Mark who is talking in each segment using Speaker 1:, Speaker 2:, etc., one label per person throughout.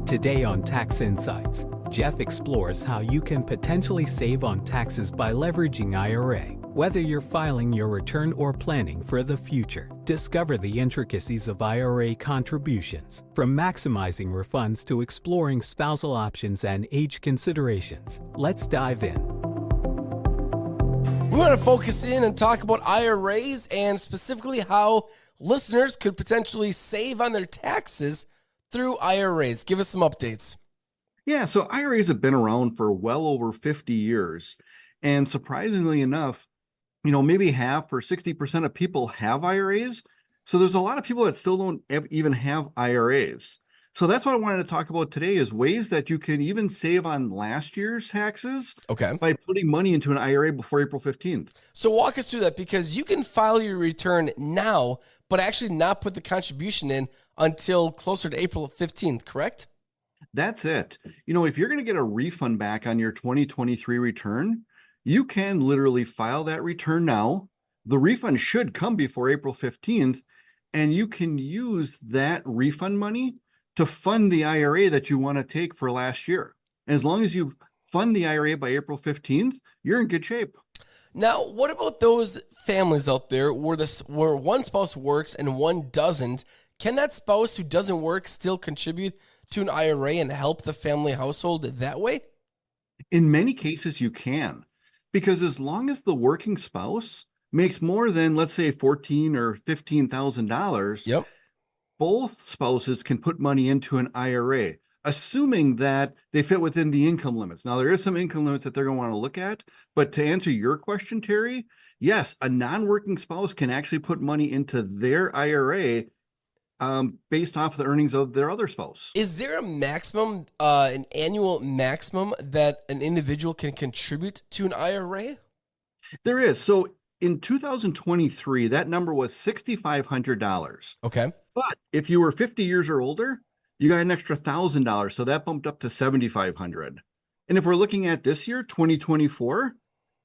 Speaker 1: Today on Tax Insights, Jeff explores how you can potentially save on taxes by leveraging IRA, whether you're filing your return or planning for the future. Discover the intricacies of IRA contributions, from maximizing refunds to exploring spousal options and age considerations. Let's dive in.
Speaker 2: We want to focus in and talk about IRAs and specifically how listeners could potentially save on their taxes through IRAs. Give us some updates.
Speaker 3: Yeah, so IRAs have been around for well over 50 years. And surprisingly enough, maybe half or 60% of people have IRAs. So there's a lot of people that still don't even have IRAs. So that's what I wanted to talk about today is ways that you can even save on last year's taxes by putting money into an IRA before April 15th.
Speaker 2: So walk us through that, because you can file your return now, but actually not put the contribution in until closer to April 15th, correct?
Speaker 3: That's it. If you're going to get a refund back on your 2023 return, you can literally file that return now. The refund should come before April 15th, and you can use that refund money to fund the IRA that you want to take for last year. And as long as you fund the IRA by April 15th, you're in good shape.
Speaker 2: Now, what about those families out there where one spouse works and one doesn't? Can that spouse who doesn't work still contribute to an IRA and help the family household that way?
Speaker 3: In many cases, you can, because as long as the working spouse makes more than, let's say, $14,000 or $15,000, both spouses can put money into an IRA, assuming that they fit within the income limits. Now, there is some income limits that they're going to want to look at, but to answer your question, Terry, yes, a non-working spouse can actually put money into their IRA based off the earnings of their other spouse.
Speaker 2: Is there a maximum, an annual maximum that an individual can contribute to an IRA?
Speaker 3: There is. So in 2023, that number was $6,500.
Speaker 2: Okay.
Speaker 3: But if you were 50 years or older, you got an extra $1,000. So that bumped up to $7,500. And if we're looking at this year, 2024,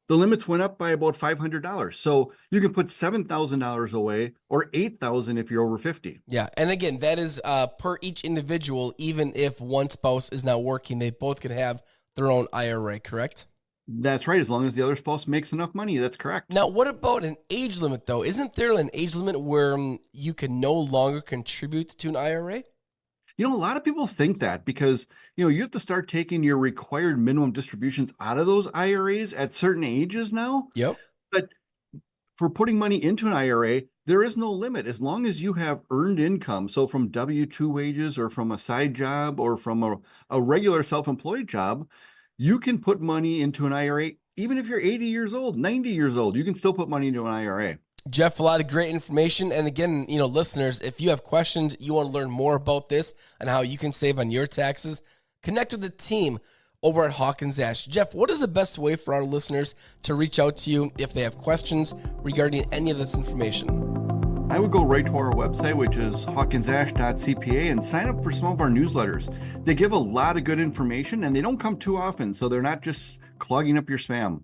Speaker 3: the limits went up by about $500. So you can put $7,000 away or $8,000 if you're over 50.
Speaker 2: Yeah. And again, that is per each individual. Even if one spouse is not working, they both can have their own IRA, correct?
Speaker 3: That's right. As long as the other spouse makes enough money, that's correct.
Speaker 2: Now, what about an age limit, though? Isn't there an age limit where you can no longer contribute to an IRA?
Speaker 3: A lot of people think that because, you have to start taking your required minimum distributions out of those IRAs at certain ages now.
Speaker 2: Yep.
Speaker 3: But for putting money into an IRA, there is no limit as long as you have earned income. So from W-2 wages or from a side job or from a regular self-employed job, you can put money into an IRA. Even if you're 80 years old, 90 years old, you can still put money into an IRA.
Speaker 2: Jeff, a lot of great information. And again, listeners, if you have questions, you want to learn more about this and how you can save on your taxes, connect with the team over at Hawkins Ash. Jeff, what is the best way for our listeners to reach out to you if they have questions regarding any of this information?
Speaker 3: I would go right to our website, which is hawkinsash.cpa, and sign up for some of our newsletters. They give a lot of good information and they don't come too often, so they're not just clogging up your spam.